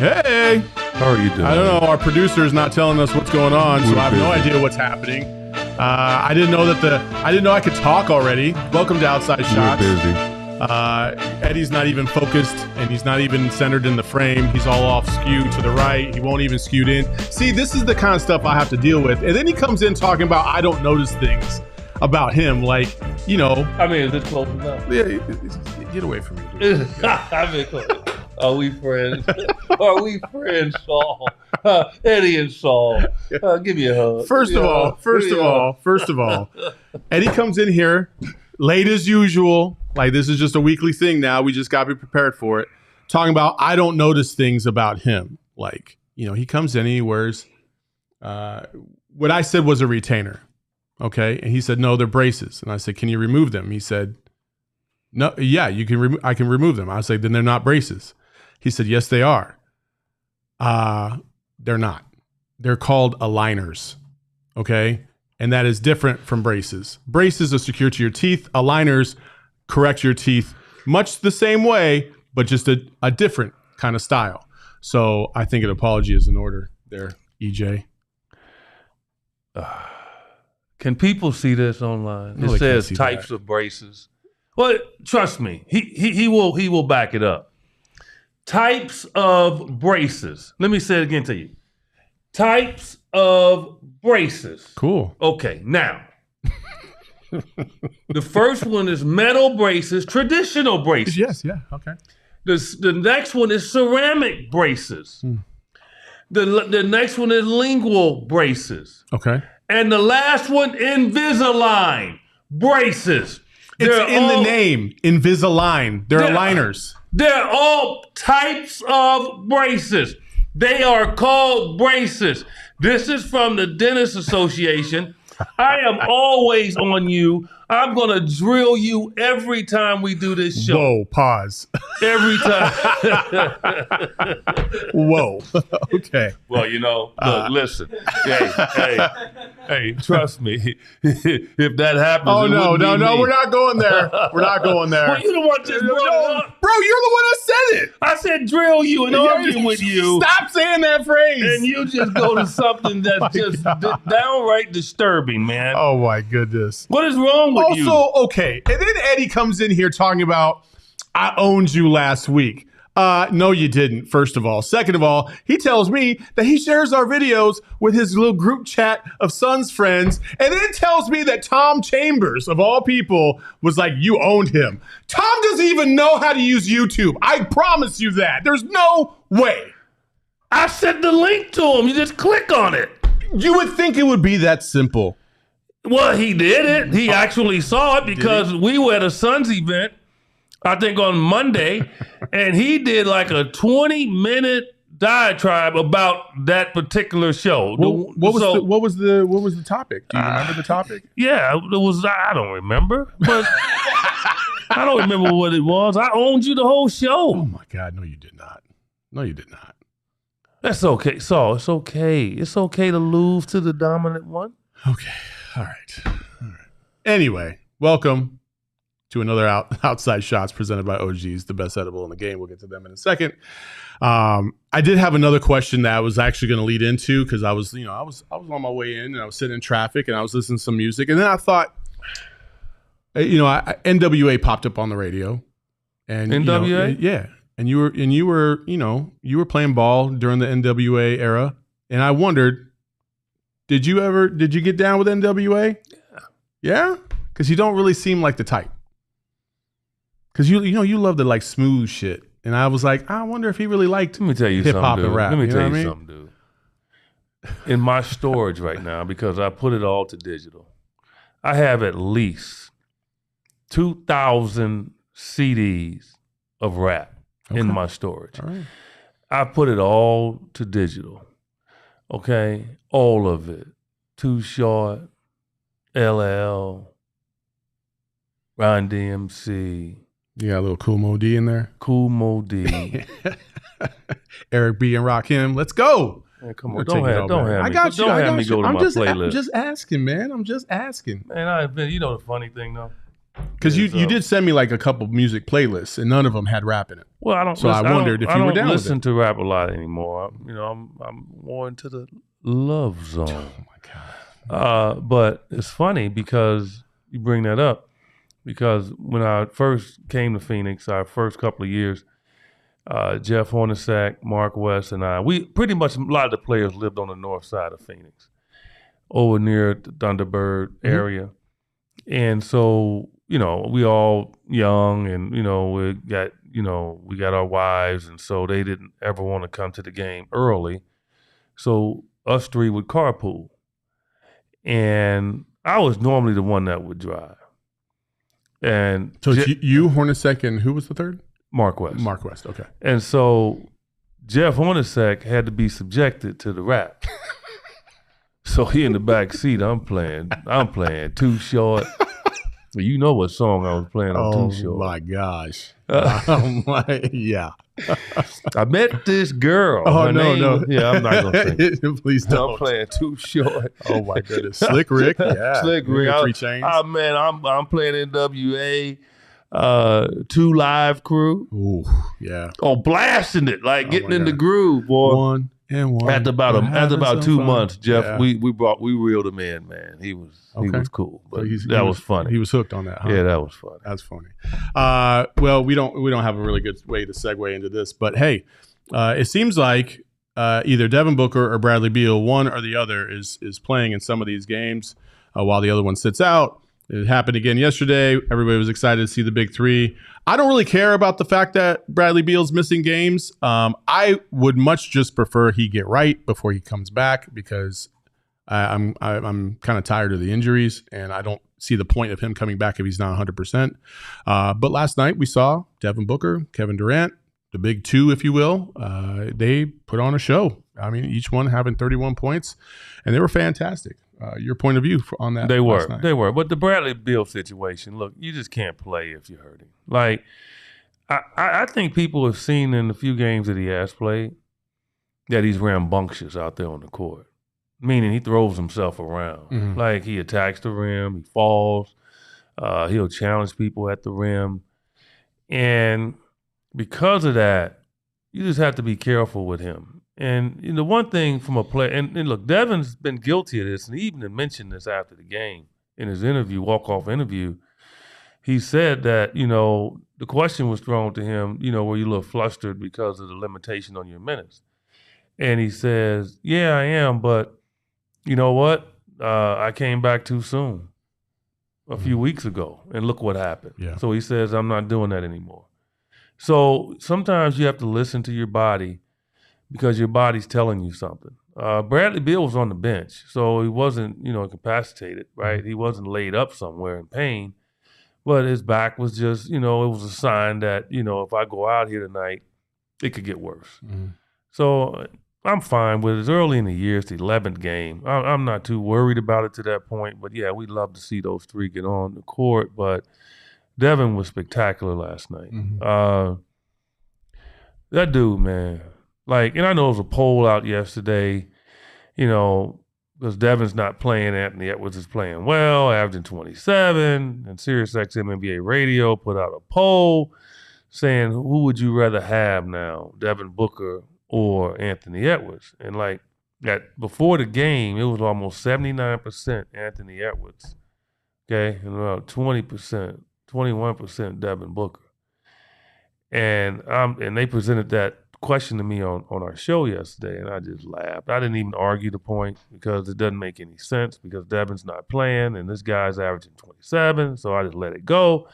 Hey, how are you doing? I don't know. Our producer is not telling us what's going on, so I have no idea what's happening. I didn't know I could talk already. Welcome to Outside Shots. We're busy. Eddie's not even focused, and he's not even centered in the frame. He's all off skew to the right. He won't even skew in. See, this is the kind of stuff I have to deal with. And then he comes in talking about I don't notice things about him, like, you know. I mean, is this close enough? Yeah, get away from me, dude. I mean, close. Are we friends? Are we friends, Saul? Eddie and Saul. Give me a hug. First of all, Eddie comes in here late as usual. Like, this is just a weekly thing now. We just got to be prepared for it. Talking about I don't notice things about him. Like, you know, he comes in and he wears what I said was a retainer. Okay. And he said, no, they're braces. And I said, can you remove them? He said, no, yeah, you can. I can remove them. I was like, then they're not braces. He said, yes, they are. They're not. They're called aligners. Okay. And that is different from braces. Braces are secure to your teeth. Aligners correct your teeth much the same way, but just a different kind of style. So I think an apology is in order there, EJ. Can people see this online? No, it says types of braces. Well, trust me, he will back it up. Types of braces. Let me say it again to you. Types of braces. Cool. Okay, now. The first one is metal braces, traditional braces. Yes, yeah, okay. The next one is ceramic braces. The next one is lingual braces. Okay. And the last one, Invisalign braces. It's in the name, Invisalign. They're aligners. They're all types of braces. They are called braces. This is from the Dentist Association. I am always on you. I'm going to drill you every time we do this show. Whoa, pause. Every time. Whoa. Okay. Well, you know, look, listen. Hey, trust me. If that happens, oh, no, we're not going there. We're not going there. Well, you don't want this, bro. Bro, you're the one that said it. I said drill you and argue with you. Stop saying that phrase. And you just go to something that's just downright disturbing, man. Oh, my goodness. What is wrong with you? Also, okay. And then Eddie comes in here talking about, I owned you last week. No, you didn't, first of all. Second of all, he tells me that he shares our videos with his little group chat of Suns friends, and then tells me that Tom Chambers, of all people, was like, you owned him. Tom doesn't even know how to use YouTube. I promise you that. There's no way. I sent the link to him. You just click on it. You would think it would be that simple. Well, he did it. He actually saw it because we were at a Suns event, I think on Monday, and he did like a 20-minute diatribe about that particular show. What was the topic? Do you remember the topic? Yeah, it was. I don't remember, but I don't remember what it was. I owned you the whole show. Oh my God, no, you did not. No, you did not. That's okay, Saul. It's okay. It's okay to lose to the dominant one. Okay. All right. Anyway, welcome to another Outside Shots presented by OGs, the best edible in the game. We'll get to them in a second. I did have another question that I was actually going to lead into because I was on my way in and I was sitting in traffic and I was listening to some music, and then I thought, NWA popped up on the radio, and NWA, yeah, and you were playing ball during the NWA era, and I wondered, did you get down with NWA? Yeah, because you don't really seem like the type. Because you love the like smooth shit, and I was like, I wonder if he really liked. Let me tell you hip hop something, and rap. Let me tell you something, dude. In my storage right now, because I put it all to digital, I have at least 2,000 CDs of rap in my storage. All right. I put it all to digital. Okay? All of it. Too Short, LL, Run DMC. You got a little Cool Mo D in there? Cool Mo D. Eric B. and Rakim. Let's go. Man, come on. Don't have I me. got you. Don't have me go to my playlist. I'm just asking, man. I'm just asking. Man, you know the funny thing, though? Because you did send me like a couple music playlists, and none of them had rap in it. Well, I don't. So I wondered if you were down with it. I don't listen to rap a lot anymore. I'm more into the love zone. Oh my God. But it's funny because you bring that up. Because when I first came to Phoenix, our first couple of years, Jeff Hornacek, Mark West, and we pretty much a lot of the players lived on the north side of Phoenix, over near the Thunderbird area, and so we all young, and we got our wives, and so they didn't ever want to come to the game early, so us three would carpool, and I was normally the one that would drive. And so you, Hornacek, and who was the third? Mark West. Mark West, okay. And so Jeff Hornacek had to be subjected to the rap. So he in the back seat, I'm playing Too Short. You know what song I was playing on Too Short. Oh my gosh. Yeah. I met this girl. Oh, no. Yeah, I'm not gonna sing. Please don't. I'm playing Too Short. Oh my goodness. Slick Rick. Yeah. Slick Rick. 3 Chainz. Oh man, I'm playing NWA. 2 Live Crew. Ooh, yeah. Oh, blasting it, like getting in the groove, boy. 1 and 1. After about 2 months, Jeff, yeah. we reeled him in, man. He was cool. But So that was funny. He was hooked on that, huh? Yeah, that was funny. That's funny. Well, we don't have a really good way to segue into this, but hey, it seems like either Devin Booker or Bradley Beal, one or the other, is playing in some of these games while the other one sits out. It happened again yesterday. Everybody was excited to see the big three. I don't really care about the fact that Bradley Beal's missing games. I would much just prefer he get right before he comes back, because I'm kind of tired of the injuries, and I don't see the point of him coming back if he's not 100%. But last night we saw Devin Booker, Kevin Durant, the big two, if you will. They put on a show. I mean, each one having 31 points, and they were fantastic. Your point of view on that? They were. But the Bradley Beal situation, look, you just can't play if you're hurting. Like, I think people have seen in the few games that he has played that he's rambunctious out there on the court, meaning he throws himself around. Mm-hmm. Like, he attacks the rim, he falls, he'll challenge people at the rim. And because of that, you just have to be careful with him. And the one thing from a player, and look, Devin's been guilty of this, and he even mentioned this after the game in his interview, walk-off interview. He said that, the question was thrown to him, were you a little flustered because of the limitation on your minutes? And he says, yeah, I am, but you know what? I came back too soon a few weeks ago, and look what happened. Yeah. So he says, I'm not doing that anymore. So sometimes you have to listen to your body, because your body's telling you something. Bradley Beal was on the bench, so he wasn't, incapacitated, right? He wasn't laid up somewhere in pain, but his back was just, it was a sign that, if I go out here tonight, it could get worse. Mm-hmm. So I'm fine with it. It's early in the year. It's the 11th game. I'm not too worried about it to that point, but yeah, we'd love to see those three get on the court, but Devin was spectacular last night. Mm-hmm. That dude, man. Like, and I know there was a poll out yesterday, because Devin's not playing, Anthony Edwards is playing well, averaging 27, and SiriusXM NBA Radio put out a poll saying, who would you rather have now, Devin Booker or Anthony Edwards? And like, before the game, it was almost 79% Anthony Edwards, okay, and about 20%, 21% Devin Booker. And they presented that question to me on our show yesterday, and I just laughed. I didn't even argue the point, because it doesn't make any sense, because Devin's not playing and this guy's averaging 27, so I just let it go.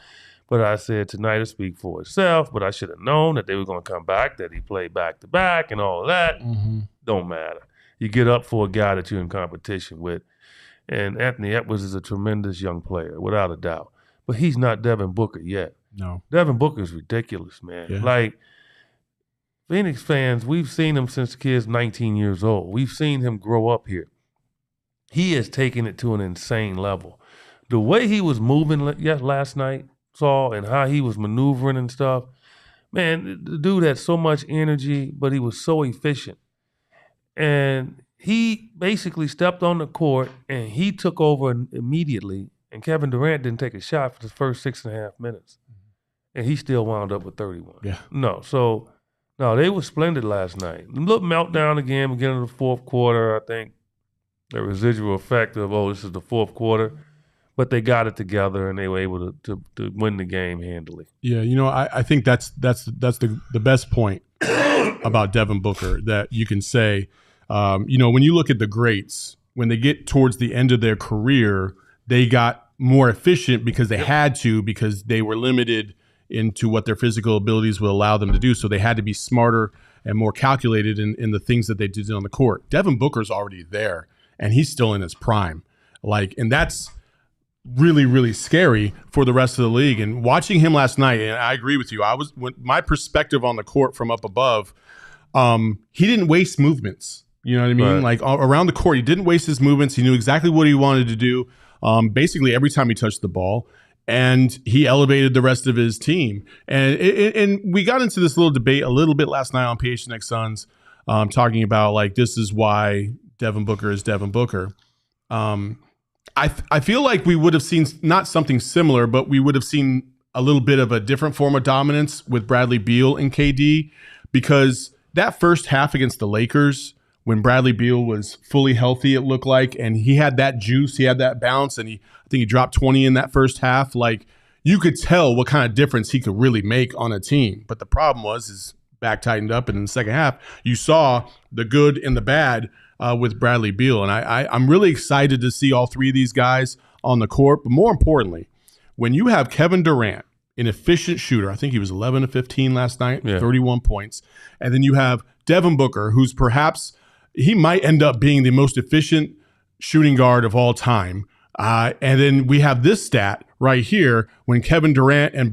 But I said tonight will speak for itself, but I should have known that they were going to come back, that he played back-to-back and all of that. Mm-hmm. Don't matter. You get up for a guy that you're in competition with, and Anthony Edwards is a tremendous young player, without a doubt. but he's not Devin Booker yet. No. Devin Booker is ridiculous, man. Yeah. Like, Phoenix fans, we've seen him since the kid's 19 years old. We've seen him grow up here. He has taken it to an insane level. The way he was moving last night, Saul, and how he was maneuvering and stuff, man, the dude had so much energy, but he was so efficient. And he basically stepped on the court, and he took over immediately, and Kevin Durant didn't take a shot for the first 6.5 minutes. And he still wound up with 31. Yeah. No, they were splendid last night. A little meltdown again, beginning of the fourth quarter. I think the residual effect of, this is the fourth quarter. But they got it together, and they were able to win the game handily. Yeah, I think that's the best point about Devin Booker that you can say. When you look at the greats, when they get towards the end of their career, they got more efficient because they had to, because they were limited into what their physical abilities would allow them to do. So they had to be smarter and more calculated in the things that they did on the court. Devin Booker's already there, and he's still in his prime. And that's really, really scary for the rest of the league. And watching him last night, and I agree with you, my perspective on the court from up above, he didn't waste movements. You know what I mean? Right. Like around the court, he didn't waste his movements. He knew exactly what he wanted to do, basically every time he touched the ball. And he elevated the rest of his team. And we got into this little debate a little bit last night on PHNX Suns, talking about, this is why Devin Booker is Devin Booker. I feel like we would have seen not something similar, but we would have seen a little bit of a different form of dominance with Bradley Beal and KD, because that first half against the Lakers, when Bradley Beal was fully healthy, it looked like, and he had that juice, he had that bounce, and I think he dropped 20 in that first half. You could tell what kind of difference he could really make on a team. But the problem was his back tightened up, and in the second half, you saw the good and the bad with Bradley Beal. And I'm really excited to see all three of these guys on the court. But more importantly, when you have Kevin Durant, an efficient shooter, I think he was 11 to 15 last night, 31 points. And then you have Devin Booker, who's he might end up being the most efficient shooting guard of all time. And then we have this stat right here when Kevin Durant and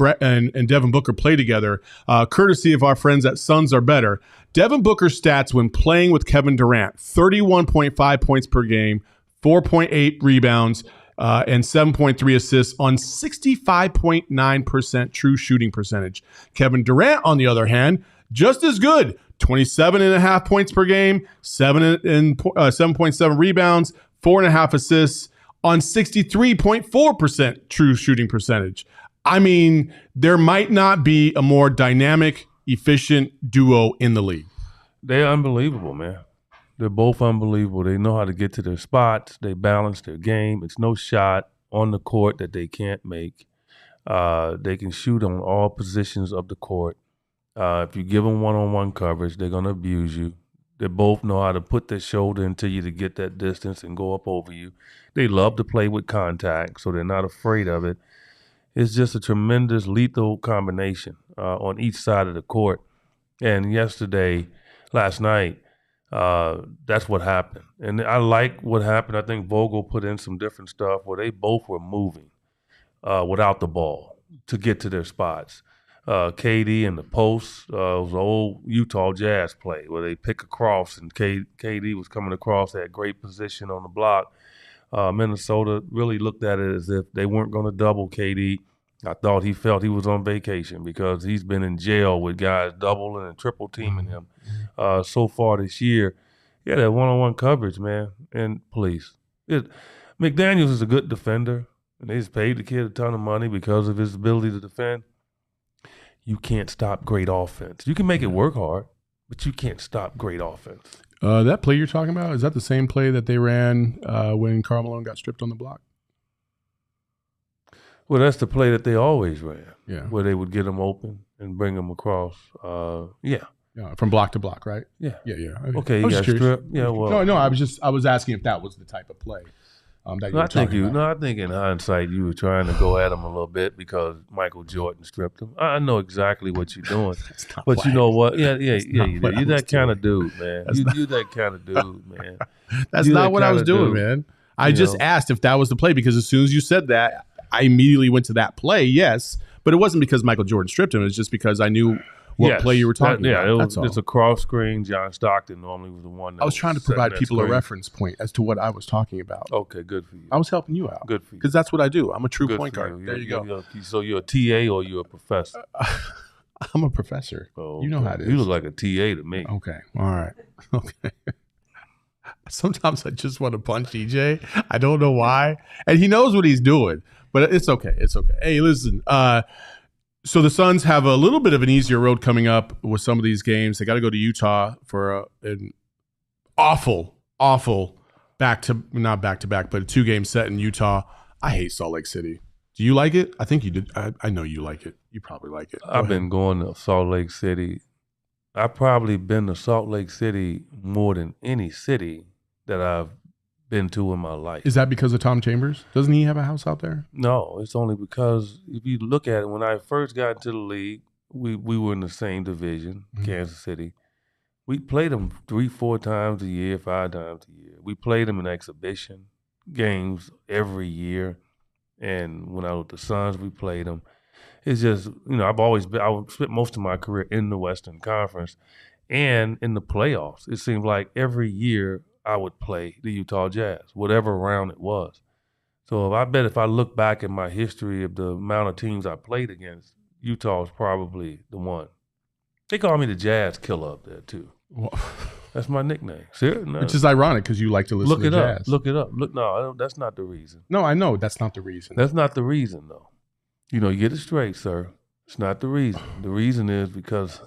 Devin Booker play together, courtesy of our friends at Suns Are Better. Devin Booker's stats when playing with Kevin Durant: 31.5 points per game, 4.8 rebounds, and 7.3 assists on 65.9% true shooting percentage. Kevin Durant, on the other hand, just as good. 27.5 points per game, 7.7 rebounds, 4.5 assists on 63.4% true shooting percentage. I mean, there might not be a more dynamic, efficient duo in the league. They're unbelievable, man. They're both unbelievable. They know how to get to their spots. They balance their game. It's no shot on the court that they can't make. They can shoot on all positions of the court. If you give them one-on-one coverage, they're going to abuse you. They both know how to put their shoulder into you to get that distance and go up over you. They love to play with contact, so they're not afraid of it. It's just a tremendous lethal combination on each side of the court. And last night, that's what happened. And I like what happened. I think Vogel put in some different stuff where they both were moving without the ball to get to their spots. KD in the post was an old Utah Jazz play where they pick across, and KD was coming across, had great position on the block. Minnesota really looked at it as if they weren't going to double KD. I thought he felt he was on vacation because he's been in jail with guys doubling and triple teaming him so far this year. Yeah, that one-on-one coverage, man. And please, McDaniels is a good defender, and they just paid the kid a ton of money because of his ability to defend. You can't stop great offense. You can make it work hard, but you can't stop great offense. That play you're talking about, is that the same play that they ran when Karl Malone got stripped on the block? Well, that's the play that they always ran. Yeah. Where they would get them open and bring them across. Yeah, from block to block, right? Yeah. Yeah. Okay, you got stripped. Yeah, well. No, I was asking if that was the type of play. I think in hindsight you were trying to go at him a little bit because Michael Jordan stripped him. I know exactly what you're doing, but you know what? Yeah, you did. You're that kind of dude, man. You're that kind of dude, man. That's not what I was doing, man. I just asked if that was the play because as soon as you said that, I immediately went to that play, yes, but it wasn't because Michael Jordan stripped him. It was just because I knew what play you were talking about. That's all. It's a cross screen. John Stockton normally was the one. I was trying to provide people a reference point as to what I was talking about. Okay, good for you. I was helping you out. Good for you. Because that's what I do. I'm a true point guard. There you go. So you're a TA or you're a professor? I'm a professor. Oh, you know how it is. You look like a TA to me. Okay. All right. Okay. Sometimes I just want to punch DJ. I don't know why. And he knows what he's doing. But it's okay. It's okay. Hey, listen. So the Suns have a little bit of an easier road coming up with some of these games. They got to go to Utah for an awful not back-to-back, but a 2-game set in Utah. I hate Salt Lake City. Do you like it? I think you did. I know you like it. You probably like it. I've been going to Salt Lake City. I've probably been to Salt Lake City more than any city that I've been to in my life. Is that because of Tom Chambers? Doesn't he have a house out there? No, it's only because if you look at it, when I first got into the league, we were in the same division, Kansas City. We played them 3-4 times a year, 5 times a year. We played them in exhibition games every year. And when I was with the Suns, we played them. It's just, I spent most of my career in the Western Conference and in the playoffs. It seemed like every year I would play the Utah Jazz, whatever round it was. So if I look back at my history of the amount of teams I played against, Utah is probably the one. They call me the Jazz Killer up there too. Well, that's my nickname. Seriously? No. Which is ironic because you like to listen to jazz. Look it up. No, that's not the reason. No, I know that's not the reason. That's not the reason, though. You get it straight, sir. It's not the reason. The reason is because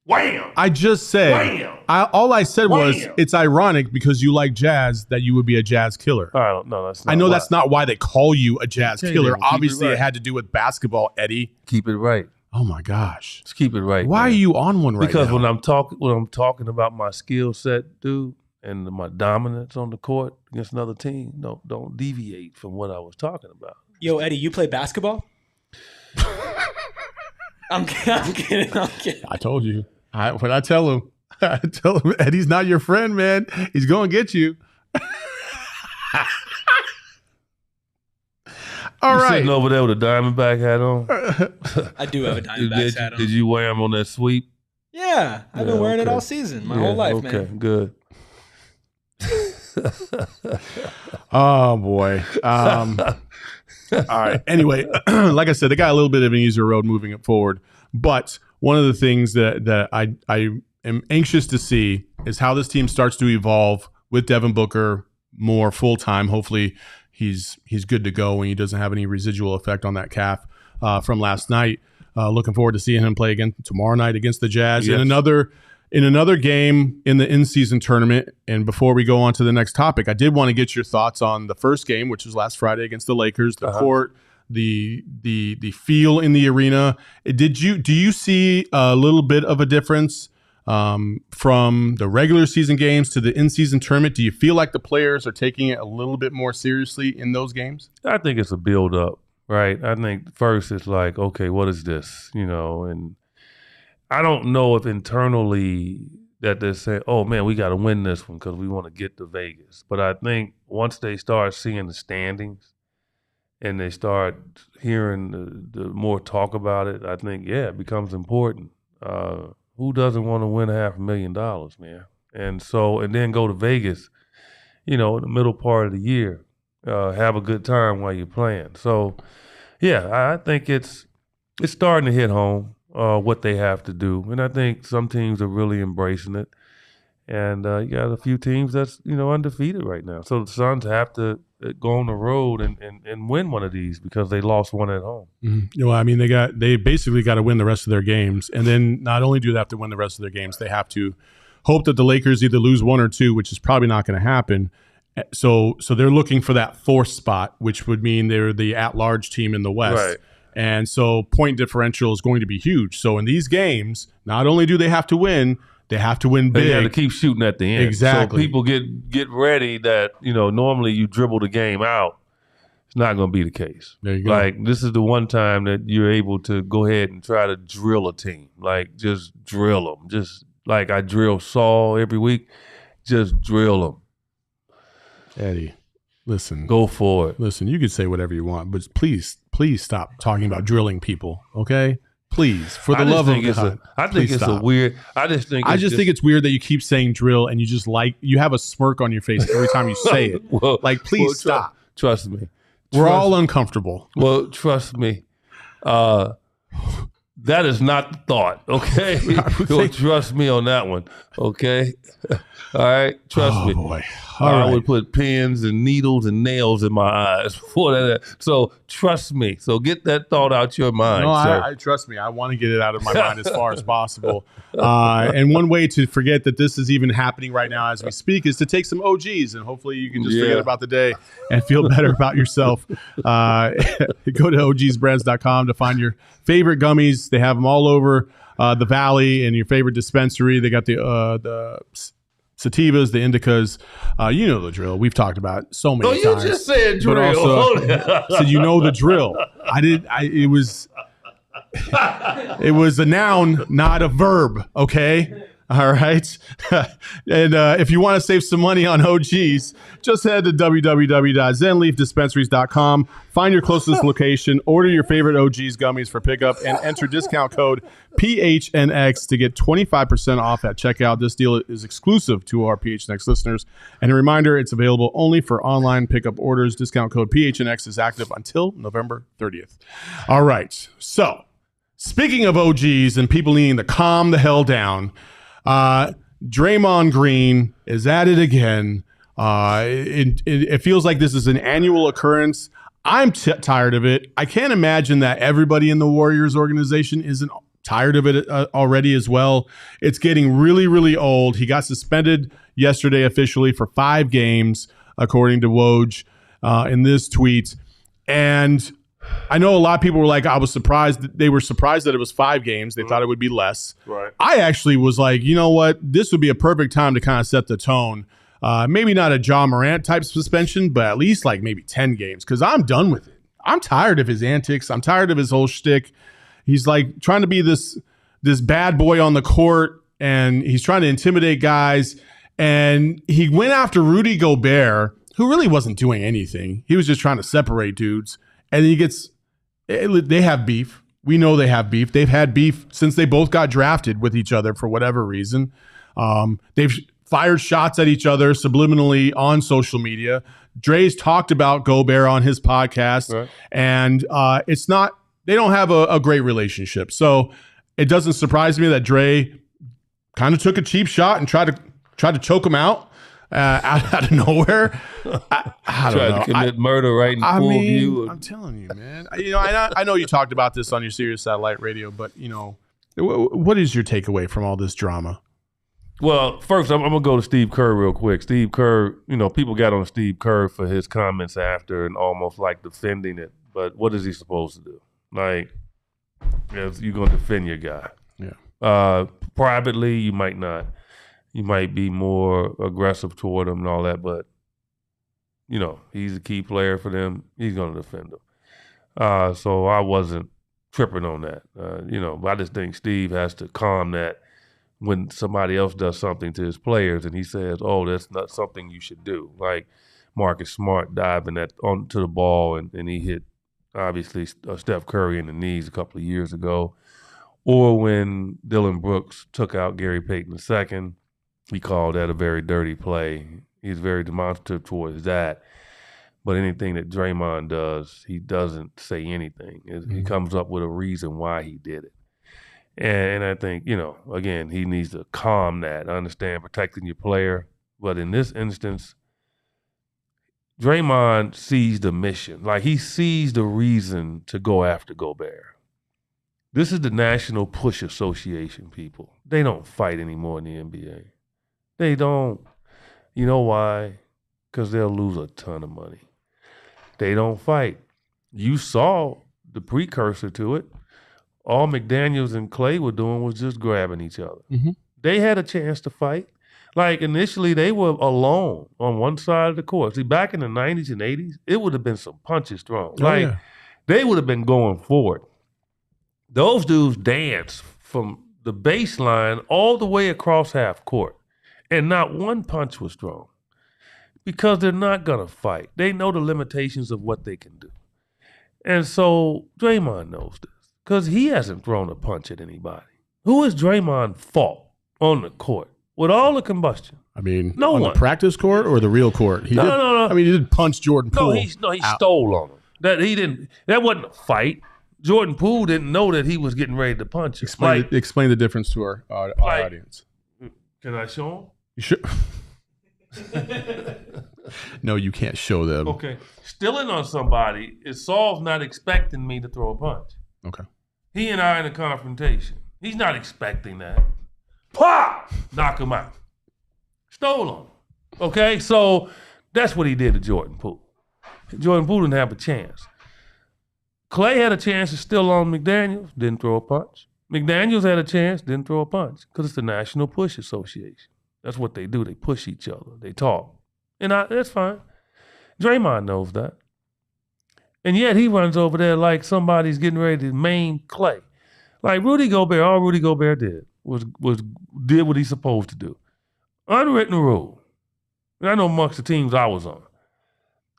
wham! I just said, all I said was it's ironic because you like jazz that you would be a jazz killer. No, that's not. I know that's not why they call you a jazz killer. Obviously, it had to do with basketball, Eddie. Keep it right. Oh my gosh! Let's keep it right. Why are you on one right because now? Because when I'm talking about my skill set, dude, and my dominance on the court against another team, don't deviate from what I was talking about. Yo, Eddie, you play basketball? I'm kidding. I told you. When I tell him, Eddie's not your friend, man. He's going to get you. All right. Sitting over there with a Diamondback hat on. I do have a Diamondback hat on. Did you wear him on that sweep? Yeah, I've been wearing it all season, my whole life, man. Okay, good. Oh boy. All right. Anyway, like I said, they got a little bit of an easier road moving it forward. But one of the things that I am anxious to see is how this team starts to evolve with Devin Booker more full time. Hopefully, he's good to go when he doesn't have any residual effect on that calf from last night. Looking forward to seeing him play again tomorrow night against the Jazz in another game in the in-season tournament. And before we go on to the next topic, I did want to get your thoughts on the first game, which was last Friday against the Lakers. The court, the feel in the arena. Do you see a little bit of a difference from the regular season games to the in-season tournament? Do you feel like the players are taking it a little bit more seriously in those games? I think it's a build-up, right? I think first it's like, okay, what is this? And I don't know if internally that they're saying, oh, man, we got to win this one because we want to get to Vegas. But I think once they start seeing the standings and they start hearing the more talk about it, I think, it becomes important. Who doesn't want to win $500,000, man? And then go to Vegas, in the middle part of the year, have a good time while you're playing. So, I think it's starting to hit home. What they have to do. And I think some teams are really embracing it. And you got a few teams that's, undefeated right now. So the Suns have to go on the road and win one of these because they lost one at home. Mm-hmm. Well, I mean, they basically got to win the rest of their games. And then not only do they have to win the rest of their games, they have to hope that the Lakers either lose one or two, which is probably not going to happen. So they're looking for that fourth spot, which would mean they're the at-large team in the West. Right. And so point differential is going to be huge. So in these games, not only do they have to win, they have to win big. They have to keep shooting at the end. Exactly. So people get ready that, normally you dribble the game out. It's not going to be the case. There you go. Like, this is the one time that you're able to go ahead and try to drill a team. Like, just drill them. Just like I drill Saul every week. Just drill them. Eddie. Listen. Go for it. Listen, you can say whatever you want, but please stop talking about drilling people, okay? Please, for the love of God. I think it's a weird. I just think it's weird that you keep saying drill and you have a smirk on your face every time you say it. Please stop. Trust me. We're all uncomfortable. Well, trust me. That is not the thought, okay? Don't trust me on that one, okay? All right? Trust me. Boy. I would put pins and needles and nails in my eyes before that. So trust me. So get that thought out your mind. No, I trust me. I want to get it out of my mind as far as possible. And one way to forget that this is even happening right now as we speak is to take some OGs, and hopefully you can just forget about the day and feel better about yourself. Go to ogsbrands.com to find your favorite gummies. They have them all over the valley in your favorite dispensary. They got the sativas, the indicas, you know the drill. We've talked about it so many times. You just said drill. But also, so you know the drill. It was a noun, not a verb. Okay. All right. And if you want to save some money on OGs, just head to www.zenleafdispensaries.com. Find your closest location, order your favorite OGs gummies for pickup, and enter discount code PHNX to get 25% off at checkout. This deal is exclusive to our PHNX listeners. And a reminder, it's available only for online pickup orders. Discount code PHNX is active until November 30th. All right. So, speaking of OGs and people needing to calm the hell down, Draymond Green is at it again. It feels like this is an annual occurrence. I'm tired of it. I can't imagine that everybody in the Warriors organization isn't tired of it already as well. It's getting really, really old. He got suspended yesterday officially for 5 games, according to Woj in this tweet. And I know a lot of people were like, I was surprised. They were surprised that it was 5 games. They thought it would be less. Right. I actually was like, you know what? This would be a perfect time to kind of set the tone. Maybe not a Ja Morant type suspension, but at least like maybe 10 games because I'm done with it. I'm tired of his antics. I'm tired of his whole shtick. He's like trying to be this bad boy on the court, and he's trying to intimidate guys. And he went after Rudy Gobert, who really wasn't doing anything. He was just trying to separate dudes. And they have beef. We know they have beef. They've had beef since they both got drafted with each other for whatever reason. They've fired shots at each other subliminally on social media. Dre's talked about Gobert on his podcast, right. And they don't have a great relationship. So it doesn't surprise me that Dre kind of took a cheap shot and tried to choke him out. Out of nowhere, I don't know. To commit murder right in full view. I'm telling you, man. I know you talked about this on your Sirius Satellite Radio, but what is your takeaway from all this drama? Well, first I'm gonna go to Steve Kerr real quick. Steve Kerr, people got on Steve Kerr for his comments after and almost like defending it. But what is he supposed to do? Like, you're gonna defend your guy. Yeah. Privately, you might not. You might be more aggressive toward him and all that, but, he's a key player for them. He's going to defend them. So I wasn't tripping on that. But I just think Steve has to calm that when somebody else does something to his players and he says, oh, that's not something you should do. Like Marcus Smart diving onto the ball and he hit, obviously, Steph Curry in the knees a couple of years ago. Or when Dylan Brooks took out Gary Payton II. He called that a very dirty play. He's very demonstrative towards that. But anything that Draymond does, he doesn't say anything. He comes up with a reason why he did it. And I think, again, he needs to calm that. I understand protecting your player. But in this instance, Draymond sees the mission. Like, he sees the reason to go after Gobert. This is the National Push Association, people. They don't fight anymore in the NBA. They don't. You know why? Because they'll lose a ton of money. They don't fight. You saw the precursor to it. All McDaniels and Clay were doing was just grabbing each other. Mm-hmm. They had a chance to fight. Like, initially, they were alone on one side of the court. See, back in the 90s and 80s, it would have been some punches thrown. They would have been going forward. Those dudes danced from the baseline all the way across half court. And not one punch was thrown because they're not going to fight. They know the limitations of what they can do. And so Draymond knows this because he hasn't thrown a punch at anybody. Who has Draymond fought on the court with all the combustion? I mean, no on one. The practice court or the real court? No. I mean, he didn't punch Jordan Poole. He stole on him. That wasn't a fight. Jordan Poole didn't know that he was getting ready to punch him. Explain the difference to our audience. Can I show him? You should. No, you can't show them. Okay. Stealing on somebody is Saul's not expecting me to throw a punch. Okay. He and I in a confrontation. He's not expecting that. Pop! Knock him out. Stole on him. Okay? So that's what he did to Jordan Poole. Jordan Poole didn't have a chance. Clay had a chance to steal on McDaniels, didn't throw a punch. McDaniels had a chance, didn't throw a punch, because it's the National Push Association. That's what they do. They push each other. They talk. And that's fine. Draymond knows that. And yet he runs over there like somebody's getting ready to maim Clay. Like Rudy Gobert, all Rudy Gobert did was did what he's supposed to do. Unwritten rule. And I know amongst the teams I was on.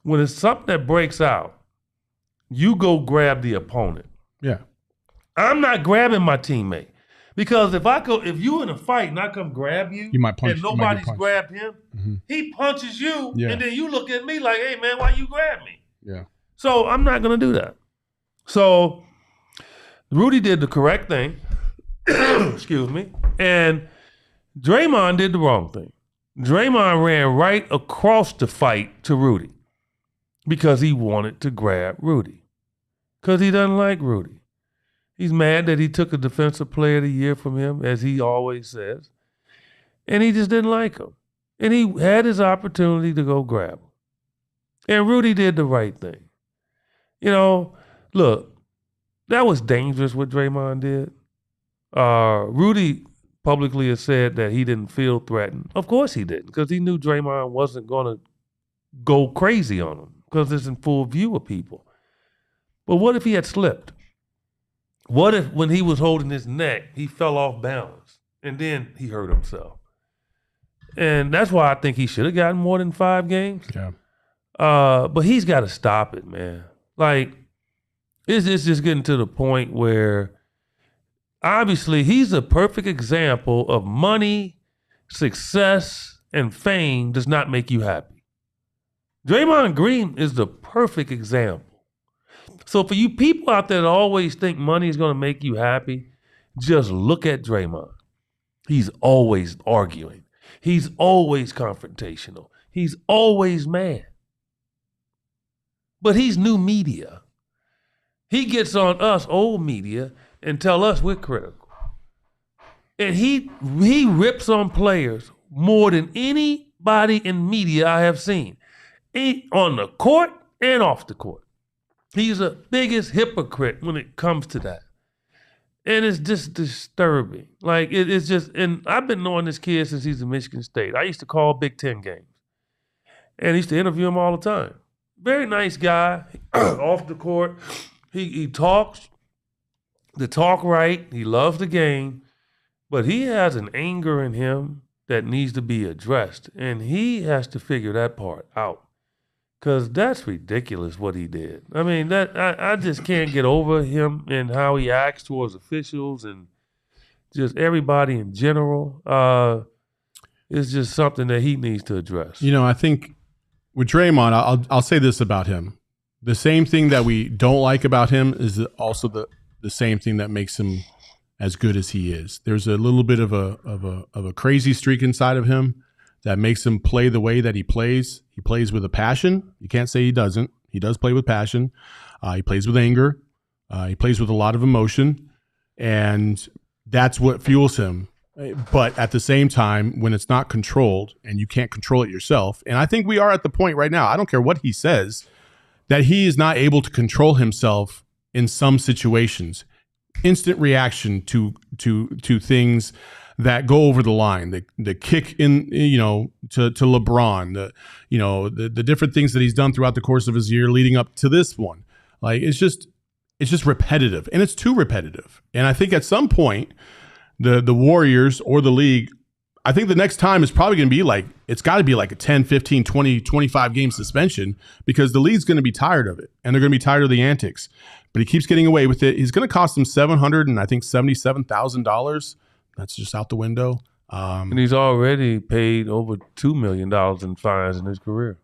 When it's something that breaks out, you go grab the opponent. Yeah. I'm not grabbing my teammate. Because if you in a fight and I come grab you, you might punch, and nobody's grabbed him, he punches you, and then you look at me like, hey man, why you grab me? Yeah. So I'm not gonna do that. So Rudy did the correct thing. Excuse me. And Draymond did the wrong thing. Draymond ran right across the fight to Rudy because he wanted to grab Rudy. Because he doesn't like Rudy. He's mad that he took a Defensive Player of the Year from him, as he always says. And he just didn't like him. And he had his opportunity to go grab him. And Rudy did the right thing. You know, look, that was dangerous what Draymond did. Rudy publicly has said that he didn't feel threatened. Of course he didn't, because he knew Draymond wasn't going to go crazy on him because it's in full view of people. But what if he had slipped? What if when he was holding his neck, he fell off balance and then he hurt himself? And that's why I think he should have gotten more than 5 games. Yeah. But he's got to stop it, man. Like, it's just getting to the point where obviously he's a perfect example of money, success, and fame does not make you happy. Draymond Green is the perfect example. So for you people out there that always think money is going to make you happy, just look at Draymond. He's always arguing. He's always confrontational. He's always mad. But he's new media. He gets on us, old media, and tell us we're critical. And he rips on players more than anybody in media I have seen. On the court and off the court. He's the biggest hypocrite when it comes to that. And it's just disturbing. Like, it's just, and I've been knowing this kid since he's in Michigan State. I used to call Big Ten games. And I used to interview him all the time. Very nice guy, off the court. He talks the talk right. He loves the game. But he has an anger in him that needs to be addressed. And he has to figure that part out. Because that's ridiculous what he did. I mean, I just can't get over him and how he acts towards officials and just everybody in general. It's just something that he needs to address. You know, I think with Draymond, I'll say this about him. The same thing that we don't like about him is also the same thing that makes him as good as he is. There's a little bit of a crazy streak inside of him that makes him play the way that he plays. He plays with a passion. You can't say he doesn't. He does play with passion. He plays with anger. He plays with a lot of emotion. And that's what fuels him. But at the same time, when it's not controlled and you can't control it yourself, and I think we are at the point right now, I don't care what he says, that he is not able to control himself in some situations. Instant reaction to things that go over the line, the kick in, to LeBron, the different things that he's done throughout the course of his year leading up to this one. Like, it's just repetitive, and it's too repetitive. And I think at some point, the Warriors or the league, I think the next time is probably going to be like, it's got to be like a 10, 15, 20, 25 game suspension because the league's going to be tired of it and they're going to be tired of the antics. But he keeps getting away with it. He's going to cost them $777,000. That's just out the window. And he's already paid over $2 million in fines in his career.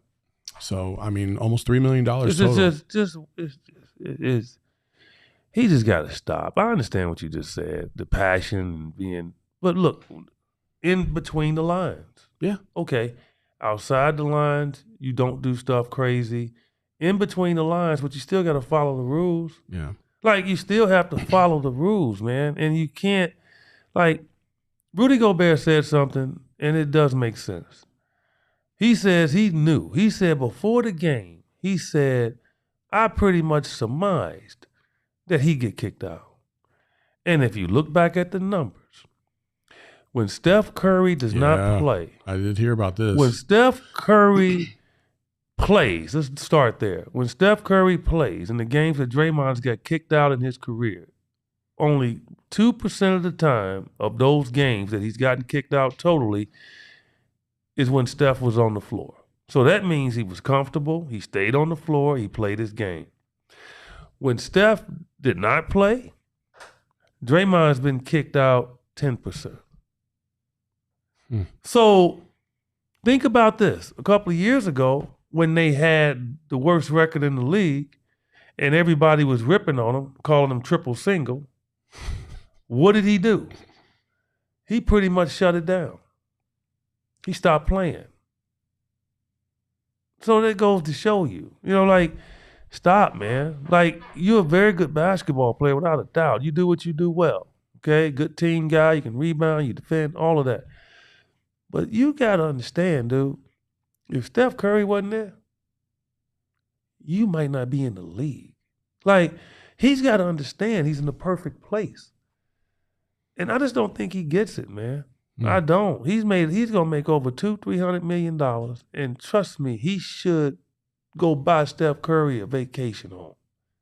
So, I mean, almost $3 million total. He just got to stop. I understand what you just said, the passion being, but look, in between the lines. Yeah. Okay. Outside the lines, you don't do stuff crazy. In between the lines, but you still got to follow the rules. Yeah. Like, you still have to follow the rules, man. And you can't, like, Rudy Gobert said something, and it does make sense. He says he knew. He said before the game, he said, I pretty much surmised that he'd get kicked out. And if you look back at the numbers, when Steph Curry does not play. I did hear about this. When Steph Curry plays, let's start there. When Steph Curry plays in the games that Draymond's got kicked out in his career, only 2% of the time of those games that he's gotten kicked out totally is when Steph was on the floor. So that means he was comfortable, he stayed on the floor, he played his game. When Steph did not play, Draymond's been kicked out 10%. So think about this. A couple of years ago, when they had the worst record in the league and everybody was ripping on him, calling him triple single, what did he do? He pretty much shut it down. He stopped playing. So that goes to show you, like, stop, man. Like, you're a very good basketball player without a doubt. You do what you do well, okay? Good team guy, you can rebound, you defend, all of that. But you got to understand, dude, if Steph Curry wasn't there, you might not be in the league. Like, he's got to understand he's in the perfect place. And I just don't think he gets it, man. I don't. He's going to make over $200-300 million. And trust me, he should go buy Steph Curry a vacation home.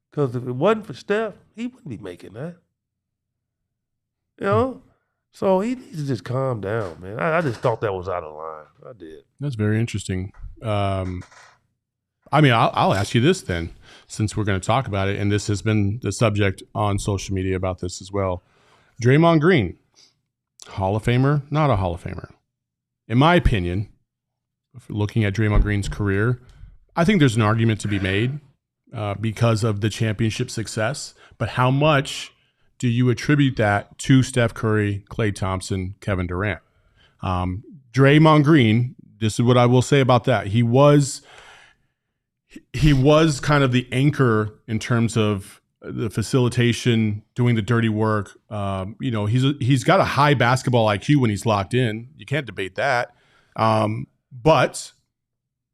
Because if it wasn't for Steph, he wouldn't be making that. So he needs to just calm down, man. I just thought that was out of line. I did. That's very interesting. I mean, I'll ask you this then, since we're going to talk about it, and this has been the subject on social media about this as well. Draymond Green, Hall of Famer, not a Hall of Famer. In my opinion, looking at Draymond Green's career, I think there's an argument to be made because of the championship success, but how much do you attribute that to Steph Curry, Klay Thompson, Kevin Durant? Draymond Green, this is what I will say about that. He was kind of the anchor in terms of the facilitation, doing the dirty work. He's got a high basketball IQ when he's locked in. You can't debate that. But,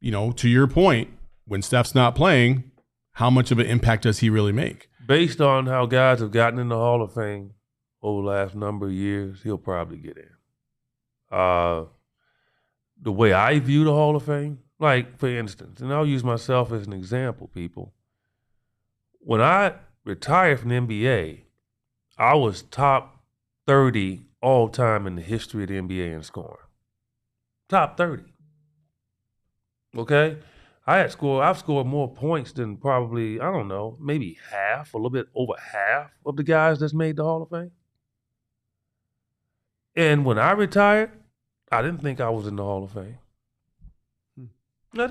to your point, when Steph's not playing, how much of an impact does he really make? Based on how guys have gotten in the Hall of Fame over the last number of years, he'll probably get in. The way I view the Hall of Fame, like, for instance, and I'll use myself as an example, people. When I retired from the NBA, I was top 30 all time in the history of the NBA in scoring. Top 30. Okay? I've scored more points than probably, I don't know, maybe half, a little bit over half of the guys that's made the Hall of Fame. And when I retired, I didn't think I was in the Hall of Fame. I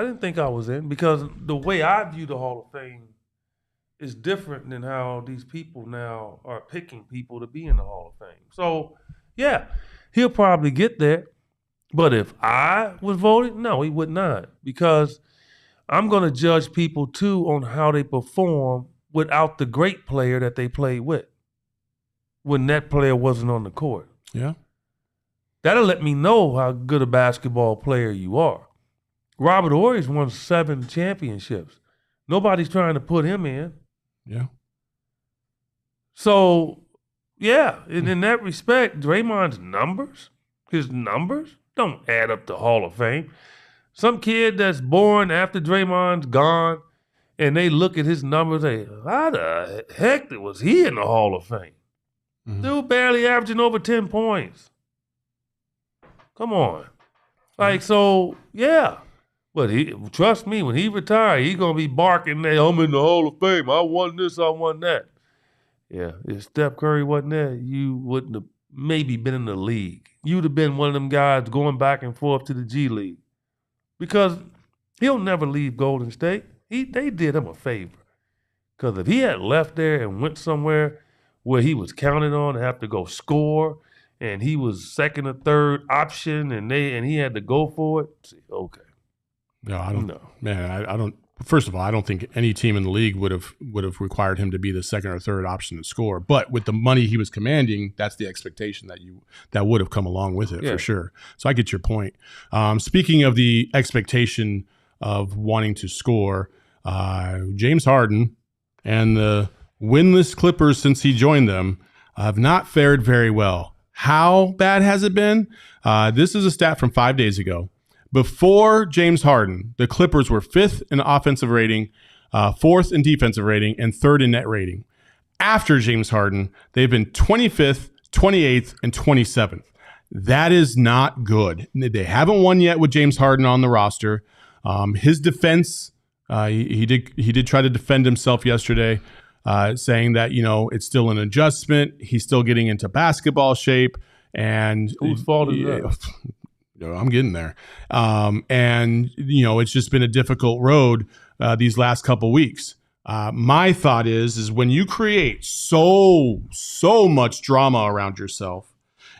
didn't think I was in, because the way I view the Hall of Fame is different than how these people now are picking people to be in the Hall of Fame. So, yeah, he'll probably get there. But if I was voted, no, he would not, because I'm going to judge people too on how they perform without the great player that they played with when that player wasn't on the court. Yeah. That'll let me know how good a basketball player you are. Robert Horry's won 7 championships. Nobody's trying to put him in. Yeah. So, yeah, and in that respect, Draymond's numbers, his numbers, don't add up to Hall of Fame. Some kid that's born after Draymond's gone, and they look at his numbers and say, how the heck was he in the Hall of Fame? Mm-hmm. Dude barely averaging over 10 points. Come on. Like, so, yeah. But trust me, when he retires, he's going to be barking there, I'm in the Hall of Fame. I won this, I won that. Yeah, if Steph Curry wasn't there, you wouldn't have maybe been in the league. You'd have been one of them guys going back and forth to the G League. Because he'll never leave Golden State. They did him a favor. Because if he had left there and went somewhere where he was counted on to have to go score, and he was second or third option, and he had to go for it, okay. No, I don't know. Man, I don't. First of all, I don't think any team in the league would have required him to be the second or third option to score. But with the money he was commanding, that's the expectation that would have come along with it for sure. So I get your point. Speaking of the expectation of wanting to score, James Harden and the winless Clippers since he joined them have not fared very well. How bad has it been? This is a stat from 5 days ago. Before James Harden, the Clippers were 5th in offensive rating, 4th in defensive rating, and 3rd in net rating. After James Harden, they've been 25th, 28th, and 27th. That is not good. They haven't won yet with James Harden on the roster. His defense, he did try to defend himself yesterday, saying that, it's still an adjustment. He's still getting into basketball shape. And whose fault is that? I'm getting there. It's just been a difficult road these last couple weeks. My thought is when you create so much drama around yourself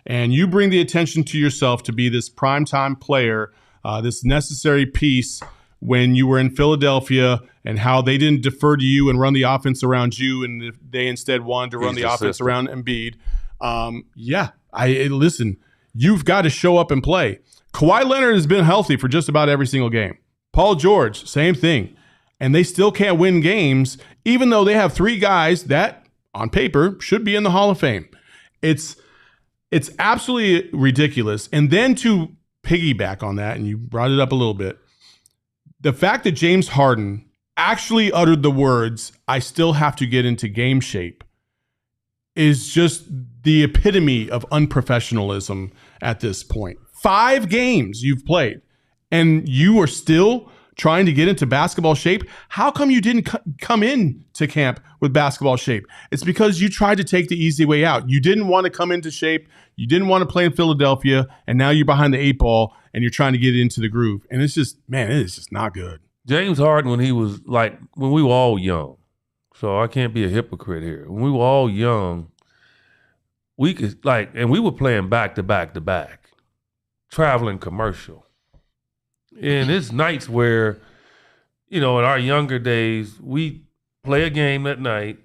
and you bring the attention to yourself to be this primetime player, this necessary piece when you were in Philadelphia and how they didn't defer to you and run the offense around you and they instead wanted to run the offense around Embiid. Listen, you've got to show up and play. Kawhi Leonard has been healthy for just about every single game. Paul George, same thing. And they still can't win games, even though they have 3 guys that, on paper, should be in the Hall of Fame. It's absolutely ridiculous. And then to piggyback on that, and you brought it up a little bit, the fact that James Harden actually uttered the words, I still have to get into game shape, is just the epitome of unprofessionalism at this point. 5 games you've played, and you are still trying to get into basketball shape. How come you didn't come in to camp with basketball shape? It's because you tried to take the easy way out. You didn't want to come into shape. You didn't want to play in Philadelphia, and now you're behind the 8 ball, and you're trying to get into the groove. And it's just, man, it is just not good. James Harden, when we were all young, so I can't be a hypocrite here. When we were all young, we could and we were playing back to back to back. Traveling commercial. And it's nights where, in our younger days, we play a game at night,